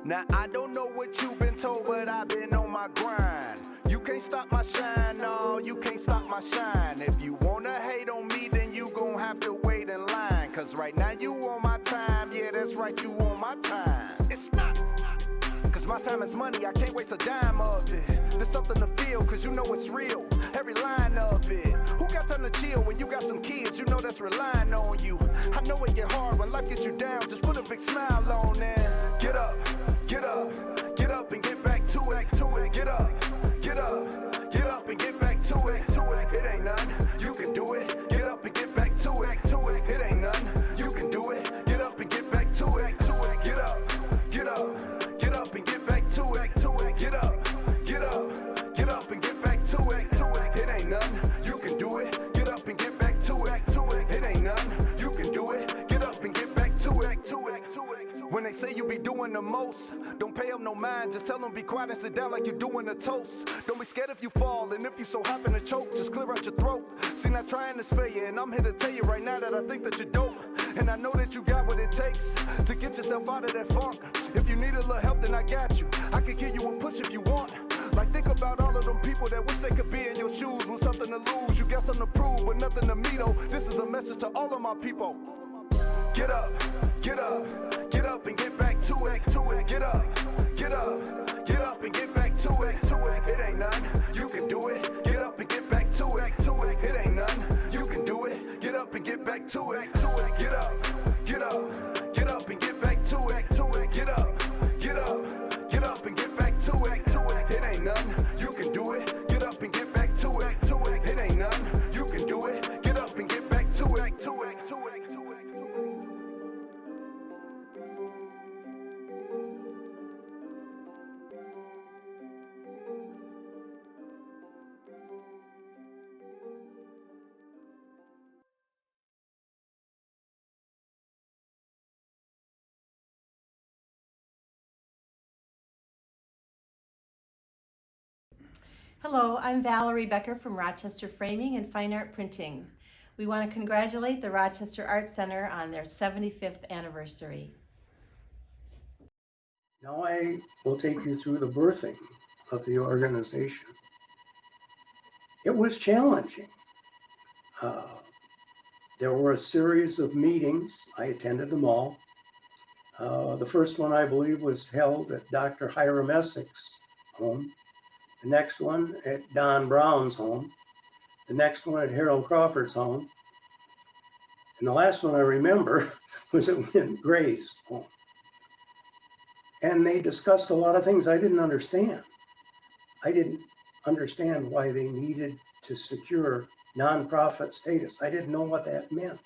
Now I don't know what you've been told, but I've been on my grind. You can't stop my shine, no, you can't stop my shine. If you wanna hate on me, then you gon' have to wait in line. Cause right now you on my time, yeah, that's right, you on my time. It's not. Cause my time is money, I can't waste a dime of it. There's something to feel, cause you know it's real, every line of it. Who got time to chill when you got some kids, you know that's relying on you. I know it get hard when life gets you down, just put a big smile on it. Get up, get up, get up and get back to it. Get up, get up, get up and get back to it. It ain't nothing, you can do it. Get up and get back to it. It ain't nothing, you can do it. Get up and get back to it. Get up, get up, get up and get back to it. Get up, get up, get up and get back to it. It ain't nothing, you can do it. Get up and get back to it. It ain't nothing, you can do it. Get up and get back to it. When they say you be doing the most, don't pay them no mind, just tell them be quiet and sit down like you're doing a toast. Don't be scared if you fall, and if you so happen to choke, just clear out your throat. See, not trying to spare you, and I'm here to tell you right now that I think that you're dope. And I know that you got what it takes to get yourself out of that funk. If you need a little help, then I got you. I could give you a push if you want. Like, think about all of them people that wish they could be in your shoes with something to lose. You got something to prove, but nothing to me though. This is a message to all of my people. Get up, get up, get up and get back to it. Get up, get up, get up and get back to it. It ain't nothing, you can do it. Get up and get back to it. It ain't nothing, you can do it. Get up and get back to it. Get up, get up, get up and get back to it. Get up, get up, get up and get back to it. It ain't nothing, you can do it. Get up and get back to it. It ain't nothing, you can do it. Get up and get back to it. Hello, I'm Valerie Becker from Rochester Framing and Fine Art Printing. We want to congratulate the Rochester Art Center on their 75th anniversary. Now I will take you through the birthing of the organization. It was challenging. There were a series of meetings. I attended them all. The first one, I believe, was held at Dr. Hiram Essex' home. The next one at Don Brown's home. The next one at Harold Crawford's home. And the last one I remember was at Wynn Gray's home. And they discussed a lot of things I didn't understand. I didn't understand why they needed to secure nonprofit status. I didn't know what that meant.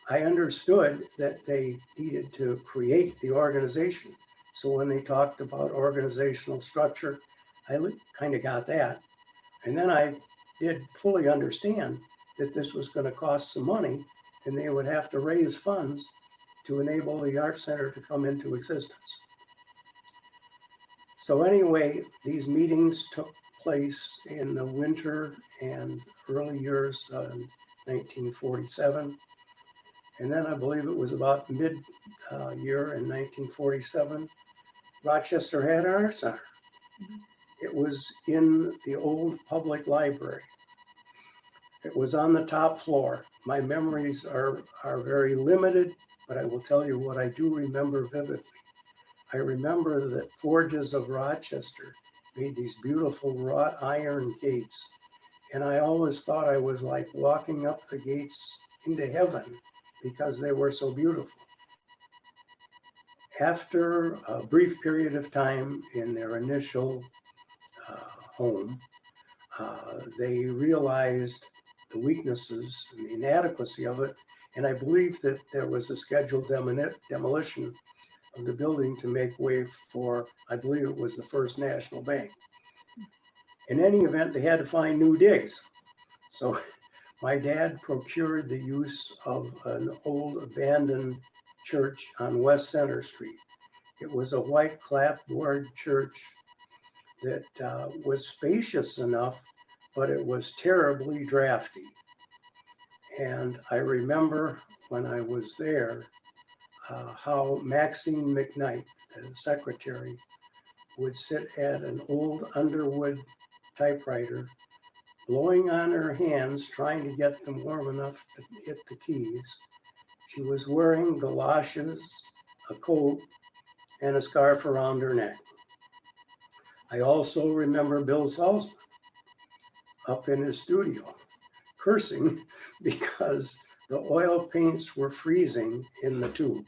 I understood that they needed to create the organization. So when they talked about organizational structure, I kind of got that. And then I did fully understand that this was going to cost some money and they would have to raise funds to enable the Art Center to come into existence. So anyway, these meetings took place in the winter and early years of 1947. And then I believe it was about mid-year in 1947, Rochester had an art center. It was in the old public library. It was on the top floor. My memories are very limited, but I will tell you what I do remember vividly. I remember that Forges of Rochester made these beautiful wrought iron gates. And I always thought I was like walking up the gates into heaven because they were so beautiful. After a brief period of time in their initial home, they realized the weaknesses and the inadequacy of it. And I believe that there was a scheduled demolition of the building to make way for, I believe it was the First National Bank. In any event, they had to find new digs. So my dad procured the use of an old abandoned church on West Center Street. It was a white clapboard church that was spacious enough, but it was terribly drafty. And I remember when I was there, how Maxine McKnight, the secretary, would sit at an old Underwood typewriter, blowing on her hands, trying to get them warm enough to hit the keys. She was wearing galoshes, a coat, and a scarf around her neck. I also remember Bill Salzman up in his studio, cursing because the oil paints were freezing in the tube.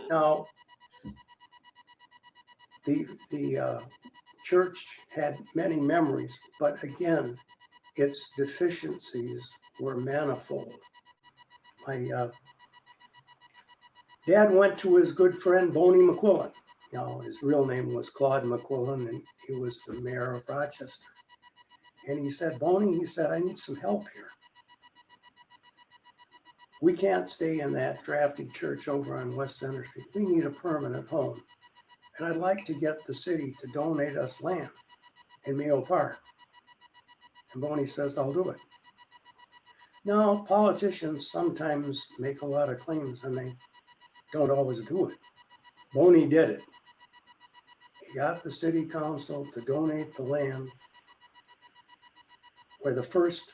Now, the church had many memories, but again, its deficiencies were manifold. My dad went to his good friend Boney McQuillan. Now, his real name was Claude McQuillan, and he was the mayor of Rochester. And he said, Boney, he said, I need some help here. We can't stay in that drafty church over on West Center Street. We need a permanent home. And I'd like to get the city to donate us land in Mayo Park. And Boney says, I'll do it. Now, politicians sometimes make a lot of claims and they don't always do it. Boney did it. He got the city council to donate the land where the first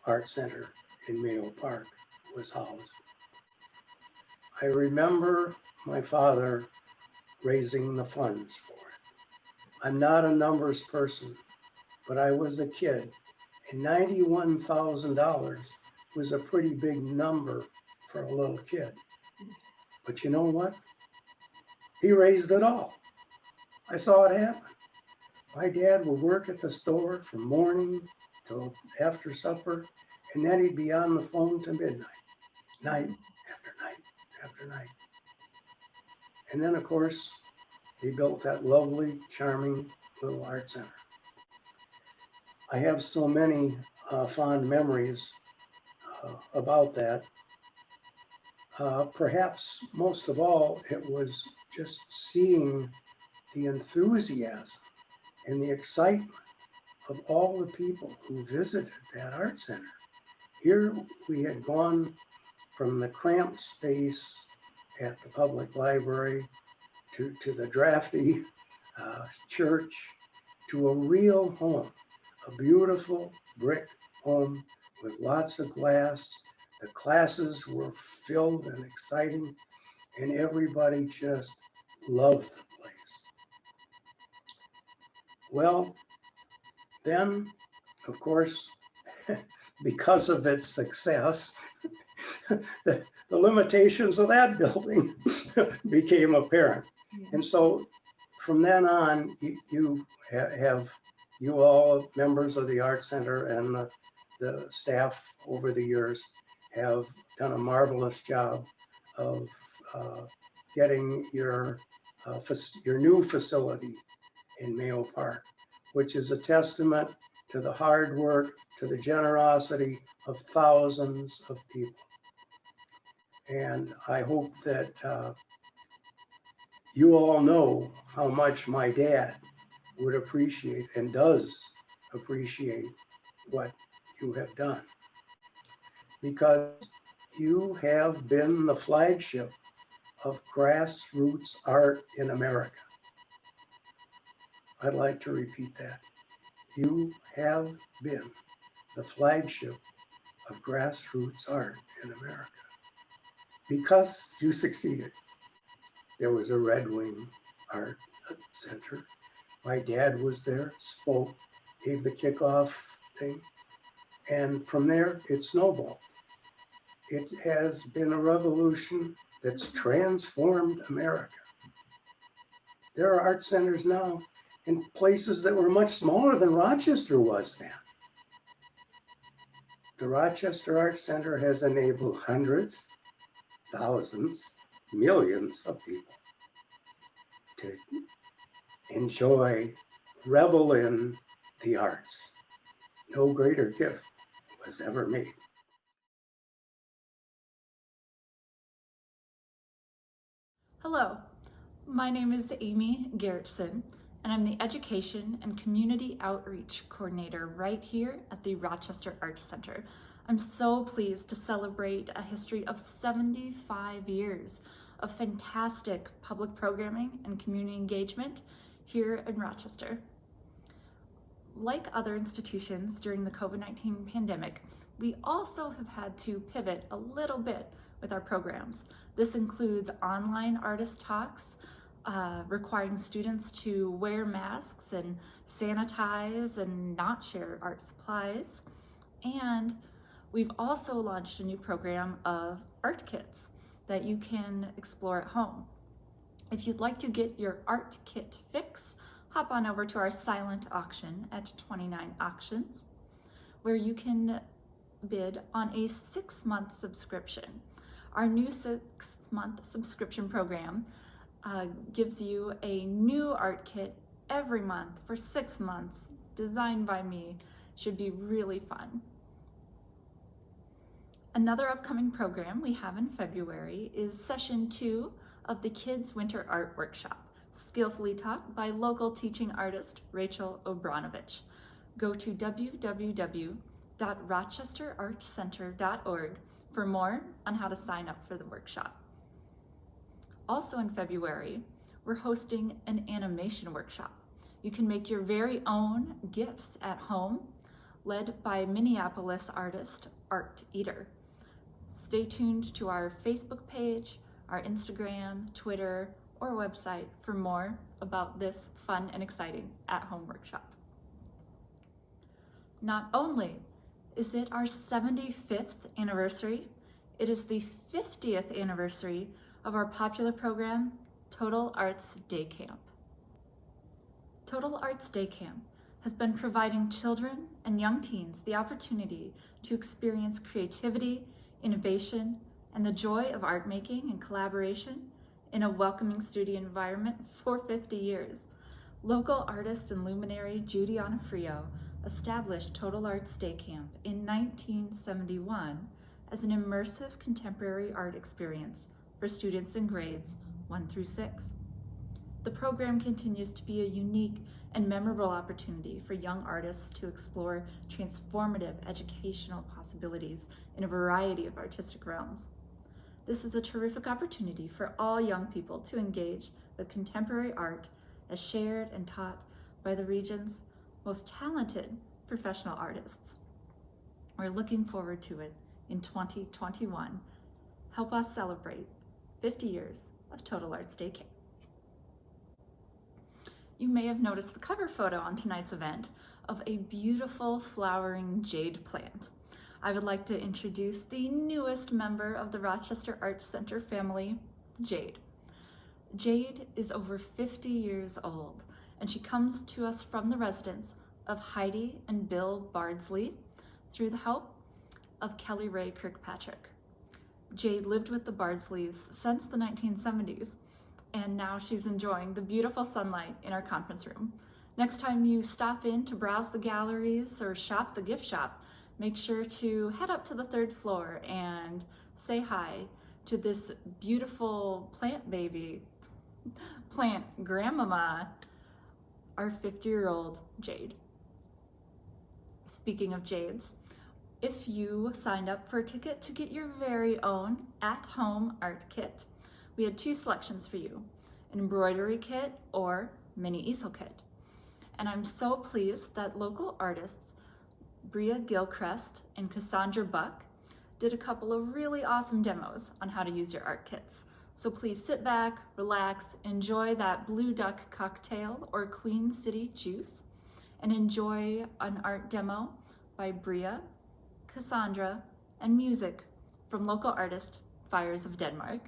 art center in Mayo Park was housed. I remember my father raising the funds for it. I'm not a numbers person, but I was a kid, and $91,000 was a pretty big number for a little kid. But you know what? He raised it all. I saw it happen. My dad would work at the store from morning till after supper, and then he'd be on the phone to midnight, night after night after night. And then, of course, they built that lovely, charming little art center. I have so many fond memories about that. Perhaps most of all, it was just seeing the enthusiasm and the excitement of all the people who visited that art center. Here we had gone from the cramped space at the public library to the drafty church, to a real home, a beautiful brick home with lots of glass. The classes were filled and exciting, and everybody just loved the place. Well, then, of course, because of its success, the limitations of that building became apparent. And so from then on, you all members of the Art Center and the staff over the years have done a marvelous job of getting your new facility in Mayo Park, which is a testament to the hard work, to the generosity of thousands of people. And I hope that you all know how much my dad would appreciate and does appreciate what you have done, because you have been the flagship of grassroots art in America. I'd like to repeat that. You have been the flagship of grassroots art in America because you succeeded. There was a Red Wing Art Center. My dad was there, spoke, gave the kickoff thing. And from there, it snowballed. It has been a revolution that's transformed America. There are art centers now in places that were much smaller than Rochester was then. The Rochester Art Center has enabled hundreds, thousands, millions of people to enjoy, revel in the arts. No greater gift was ever made. Hello, my name is Amy Garretson, and I'm the Education and Community Outreach Coordinator right here at the Rochester Art Center. I'm so pleased to celebrate a history of 75 years of fantastic public programming and community engagement here in Rochester. Like other institutions during the COVID-19 pandemic, we also have had to pivot a little bit with our programs. This includes online artist talks, requiring students to wear masks and sanitize and not share art supplies. And we've also launched a new program of art kits that you can explore at home. If you'd like to get your art kit fix, hop on over to our silent auction at 29 Auctions, where you can bid on a 6-month subscription. Our new 6-month subscription program gives you a new art kit every month for 6 months, designed by me. Should be really fun. Another upcoming program we have in February is session 2 of the Kids Winter Art Workshop, skillfully taught by local teaching artist Rachel Obranovich. Go to www.rochesterartcenter.org for more on how to sign up for the workshop. Also in February, we're hosting an animation workshop. You can make your very own GIFs at home, led by Minneapolis artist Art Eater. Stay tuned to our Facebook page, our Instagram, Twitter, or website for more about this fun and exciting at-home workshop. Not only is it our 75th anniversary, it is the 50th anniversary of our popular program, Total Arts Day Camp. Total Arts Day Camp has been providing children and young teens the opportunity to experience creativity, innovation, and the joy of art making and collaboration in a welcoming studio environment for 50 years. Local artist and luminary Judy Onofrio established Total Arts Day Camp in 1971 as an immersive contemporary art experience for students in grades 1 through 6. The program continues to be a unique and memorable opportunity for young artists to explore transformative educational possibilities in a variety of artistic realms. This is a terrific opportunity for all young people to engage with contemporary art as shared and taught by the region's most talented professional artists. We're looking forward to it in 2021. Help us celebrate 50 years of Total Arts Day Camp. You may have noticed the cover photo on tonight's event of a beautiful flowering jade plant. I would like to introduce the newest member of the Rochester Arts Center family, Jade. Jade is over 50 years old, and she comes to us from the residence of Heidi and Bill Bardsley through the help of Kelly Ray Kirkpatrick. Jade lived with the Bardsleys since the 1970s, and now she's enjoying the beautiful sunlight in our conference room. Next time you stop in to browse the galleries or shop the gift shop, make sure to head up to the 3rd floor and say hi to this beautiful plant grandmama, our 50-year-old Jade. Speaking of Jades, if you signed up for a ticket to get your very own at-home art kit, we had 2 selections for you, an embroidery kit or mini easel kit. And I'm so pleased that local artists Bria Gilchrist and Cassandra Buck did a couple of really awesome demos on how to use your art kits. So please sit back, relax, enjoy that Blue Duck cocktail or Queen City juice, and enjoy an art demo by Bria, Cassandra, and music from local artist Fires of Denmark.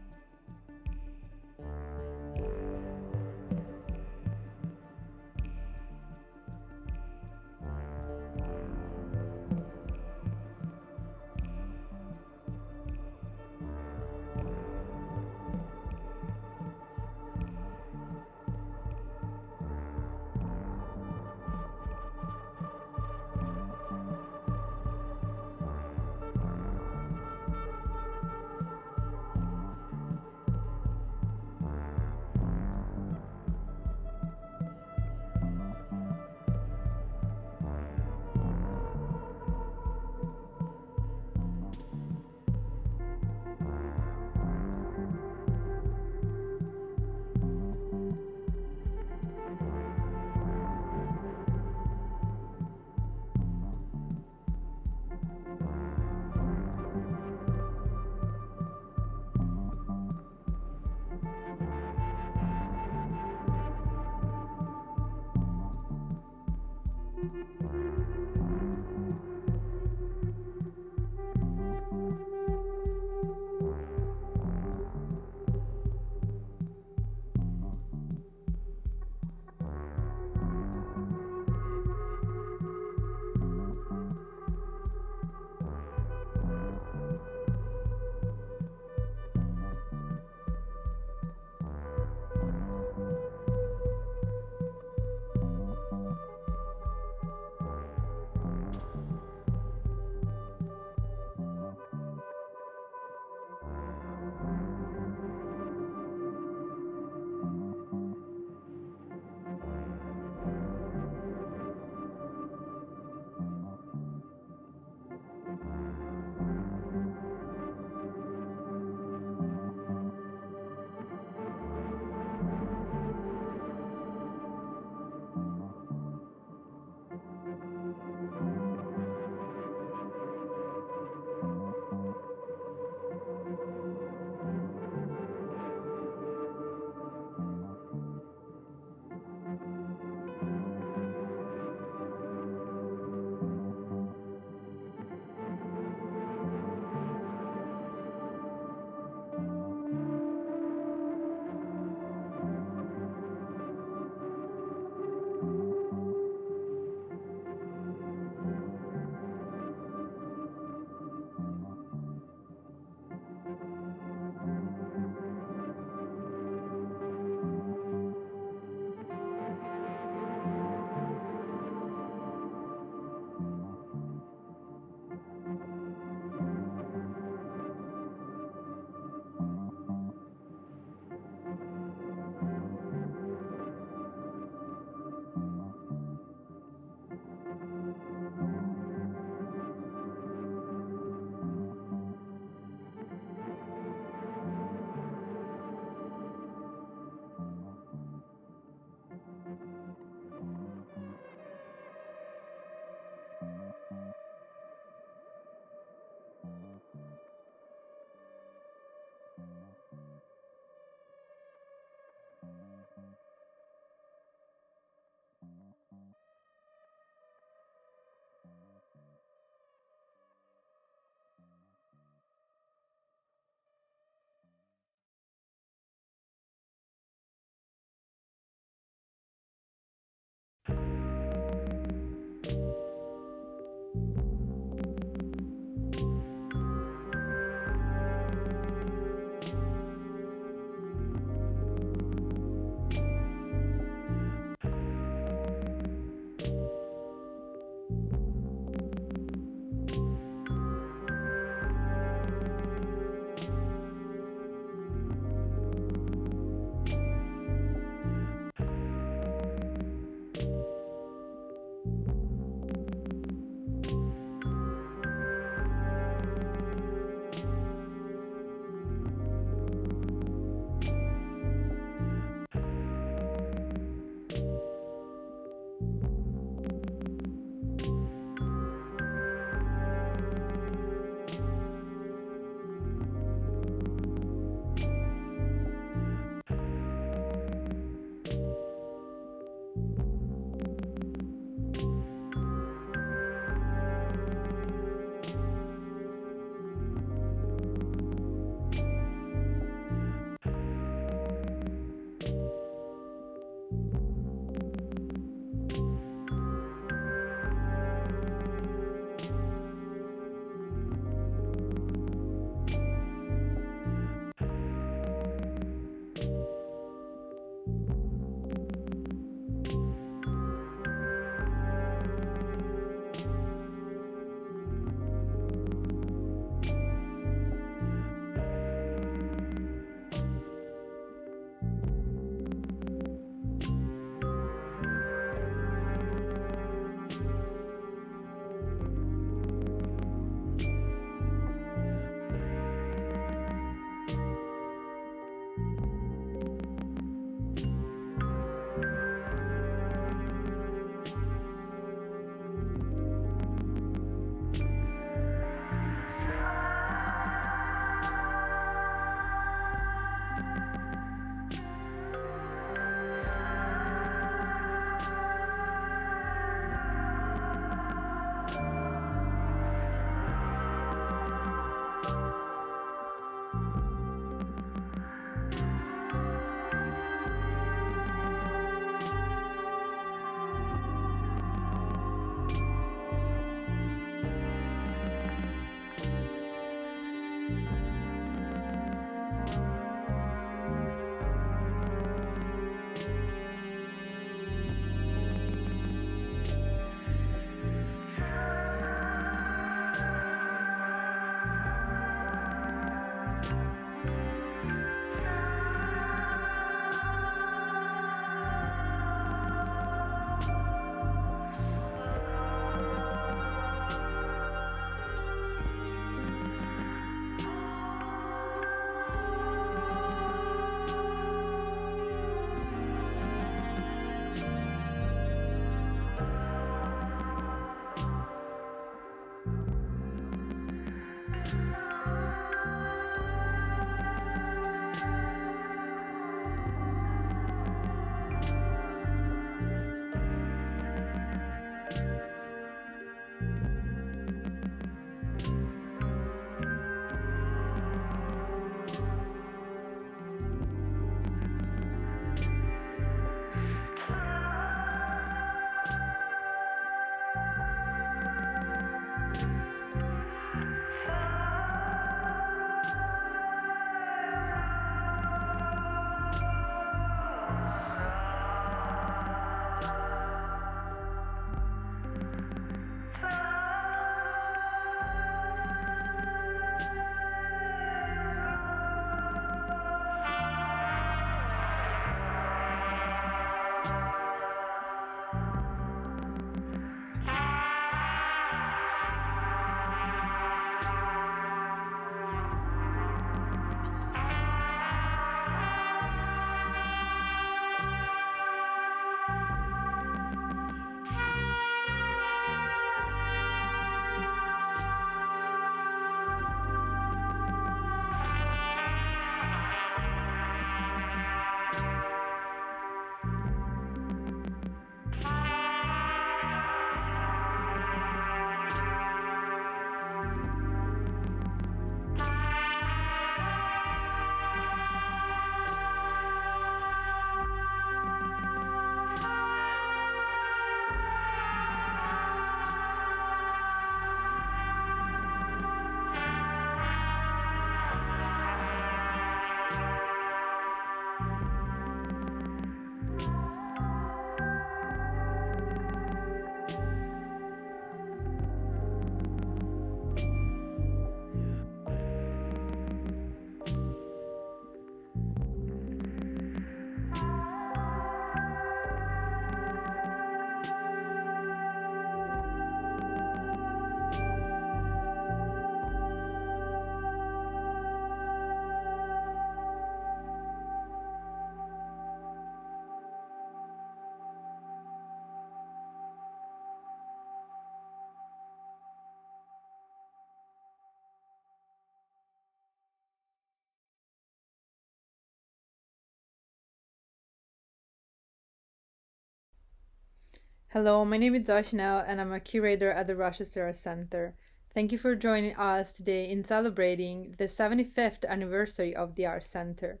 Hello, my name is Cinel and I'm a curator at the Rochester Art Center. Thank you for joining us today in celebrating the 75th anniversary of the Art Center.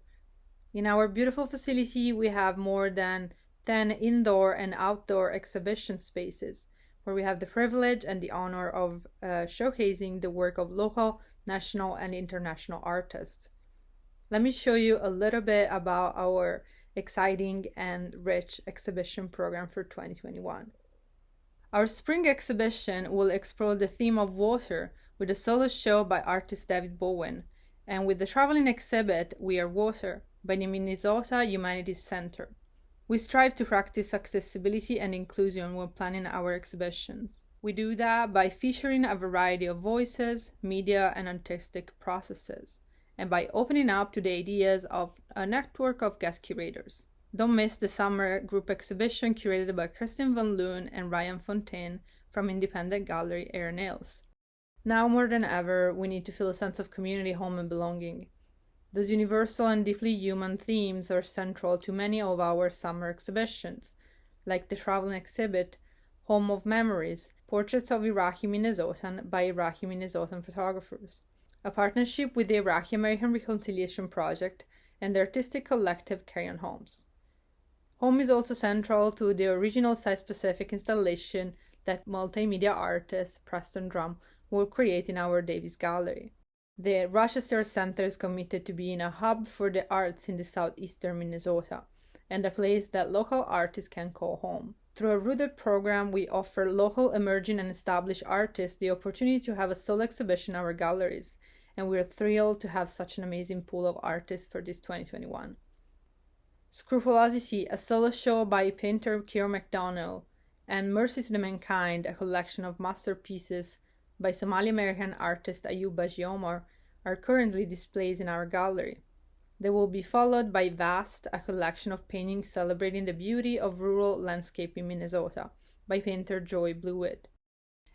In our beautiful facility, we have more than 10 indoor and outdoor exhibition spaces, where we have the privilege and the honor of showcasing the work of local, national, and international artists. Let me show you a little bit about our exciting and rich exhibition program for 2021. Our spring exhibition will explore the theme of water with a solo show by artist David Bowen, and with the traveling exhibit We Are Water by the Minnesota Humanities Center. We strive to practice accessibility and inclusion when planning our exhibitions. We do that by featuring a variety of voices, media, and artistic processes, and by opening up to the ideas of a network of guest curators. Don't miss the summer group exhibition curated by Kristen Van Loon and Ryan Fontaine from independent gallery Air Nails. Now more than ever, we need to feel a sense of community, home, and belonging. Those universal and deeply human themes are central to many of our summer exhibitions, like the traveling exhibit Home of Memories, Portraits of Iraqi Minnesotan by Iraqi Minnesotan Photographers, a partnership with the Iraqi-American Reconciliation Project and the artistic collective Carry-On Homes. Home is also central to the original site-specific installation that multimedia artist Preston Drum will create in our Davies gallery. The Rochester Center is committed to being a hub for the arts in the southeastern Minnesota, and a place that local artists can call home. Through a rooted program, we offer local, emerging, and established artists the opportunity to have a solo exhibition in our galleries, and we are thrilled to have such an amazing pool of artists for this 2021. Scrupulosity, a solo show by painter Keir MacDonald, and Mercy to the Mankind, a collection of masterpieces by Somali-American artist Ayub Bojji Omar, are currently displayed in our gallery. They will be followed by Vast, a collection of paintings celebrating the beauty of rural landscape in Minnesota, by painter Joy Blewett.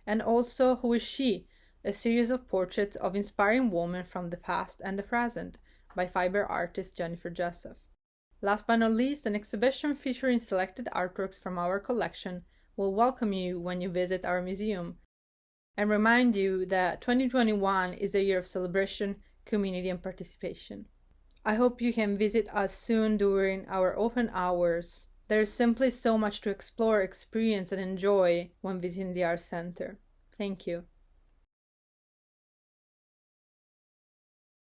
And also Who Is She?, a series of portraits of inspiring women from the past and the present by fiber artist Jennifer Joseph. Last but not least, an exhibition featuring selected artworks from our collection will welcome you when you visit our museum and remind you that 2021 is a year of celebration, community, and participation. I hope you can visit us soon during our open hours. There is simply so much to explore, experience, and enjoy when visiting the Art Center. Thank you.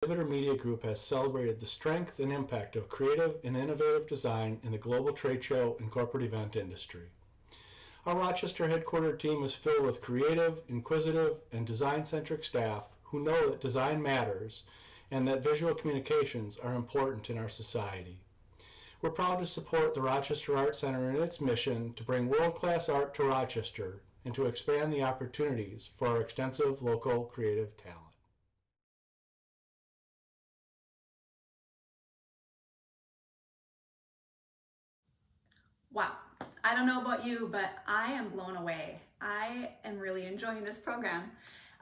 Exhibitor Media Group has celebrated the strength and impact of creative and innovative design in the global trade show and corporate event industry. Our Rochester headquartered team is filled with creative, inquisitive, and design-centric staff who know that design matters and that visual communications are important in our society. We're proud to support the Rochester Art Center in its mission to bring world-class art to Rochester and to expand the opportunities for our extensive local creative talent. Wow, I don't know about you, but I am blown away. I am really enjoying this program.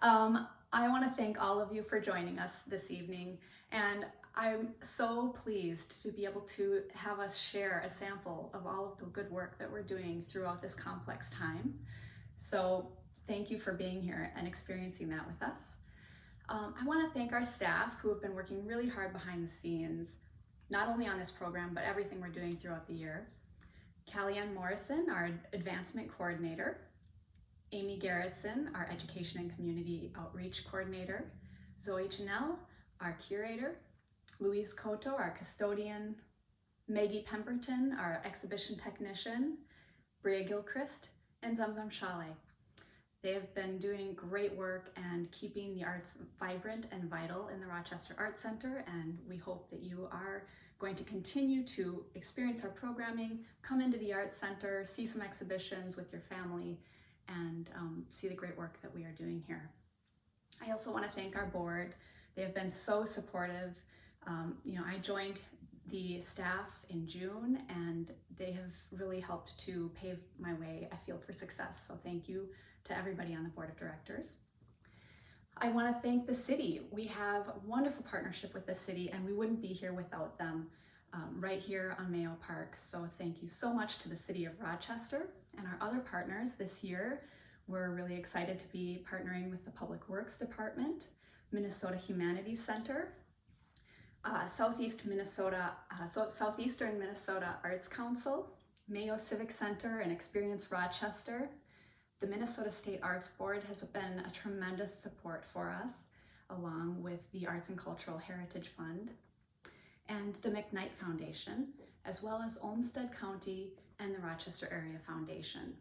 I want to thank all of you for joining us this evening, and I'm so pleased to be able to have us share a sample of all of the good work that we're doing throughout this complex time. So thank you for being here and experiencing that with us. I want to thank our staff who have been working really hard behind the scenes, not only on this program, but everything we're doing throughout the year. Callie-Ann Morrison, our Advancement Coordinator, Amy Garretson, our Education and Community Outreach Coordinator, Zoe Cinel, our Curator, Louise Cotto, our Custodian, Maggie Pemberton, our Exhibition Technician, Bria Gilchrist, and Zamzam Shaleh. They have been doing great work and keeping the arts vibrant and vital in the Rochester Art Center, and we hope that you are going to continue to experience our programming, come into the Art Center, see some exhibitions with your family, and see the great work that we are doing here. I also want to thank our board. They have been so supportive. I joined the staff in June, and they have really helped to pave my way, I feel, for success. So thank you to everybody on the board of directors. I want to thank the city. We have a wonderful partnership with the city, and we wouldn't be here without them right here on Mayo Park. So thank you so much to the city of Rochester and our other partners this year. We're really excited to be partnering with the Public Works Department, Minnesota Humanities Center, Southeastern Minnesota Arts Council, Mayo Civic Center and Experience Rochester. The Minnesota State Arts Board has been a tremendous support for us, along with the Arts and Cultural Heritage Fund, and the McKnight Foundation, as well as Olmsted County and the Rochester Area Foundation.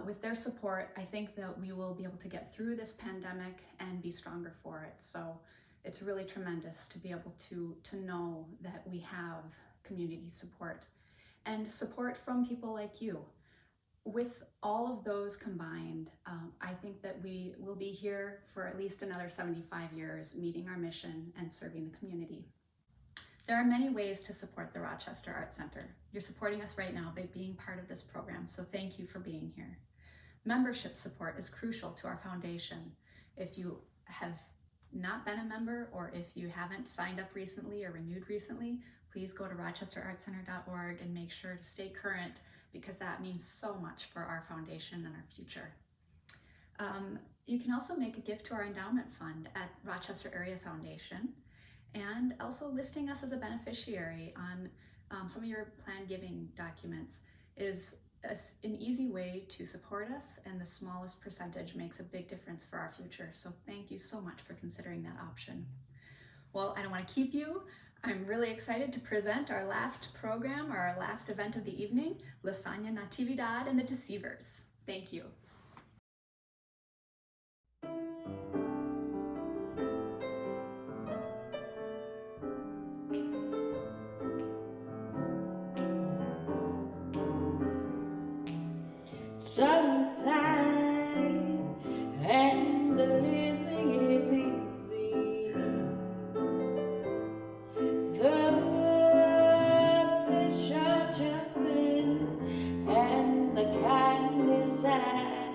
With their support, I think that we will be able to get through this pandemic and be stronger for it. So it's really tremendous to be able to know that we have community support and support from people like you. With all of those combined, I think that we will be here for at least another 75 years, meeting our mission and serving the community. There are many ways to support the Rochester Art Center. You're supporting us right now by being part of this program, so thank you for being here. Membership support is crucial to our foundation. If you have not been a member, or if you haven't signed up recently or renewed recently, please go to rochesterartcenter.org and make sure to stay current, because that means so much for our foundation and our future. You can also make a gift to our endowment fund at Rochester Area Foundation, and also listing us as a beneficiary on some of your planned giving documents is an easy way to support us, and the smallest percentage makes a big difference for our future. So thank you so much for considering that option. Well, I don't want to keep you. I'm really excited to present our last program, or our last event of the evening, LaSonya, Natividad, and the Deceivers. Thank you. Summertime and the living is easy. The fish are jumping and the cotton is high.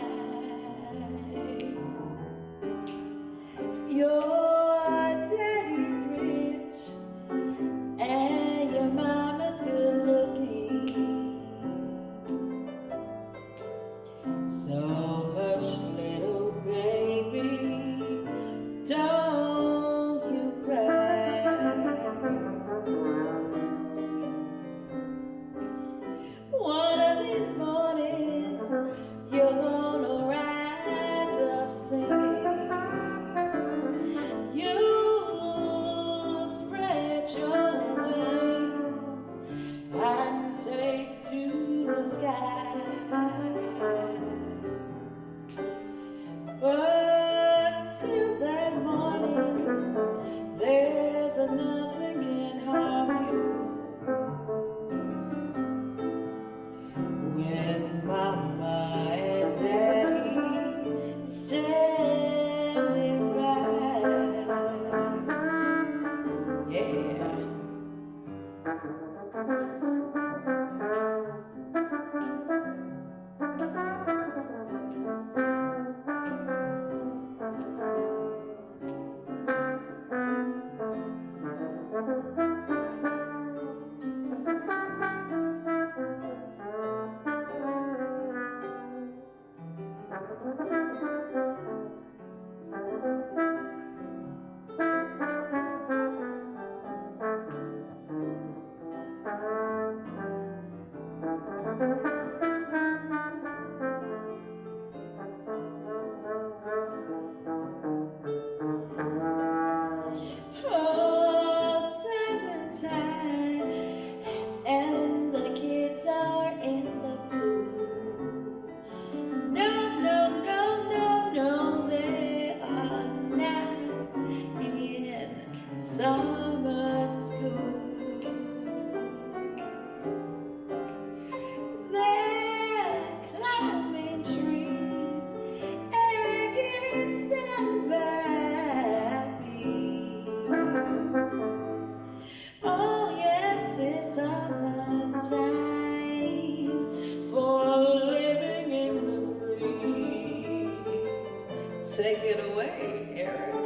Eric.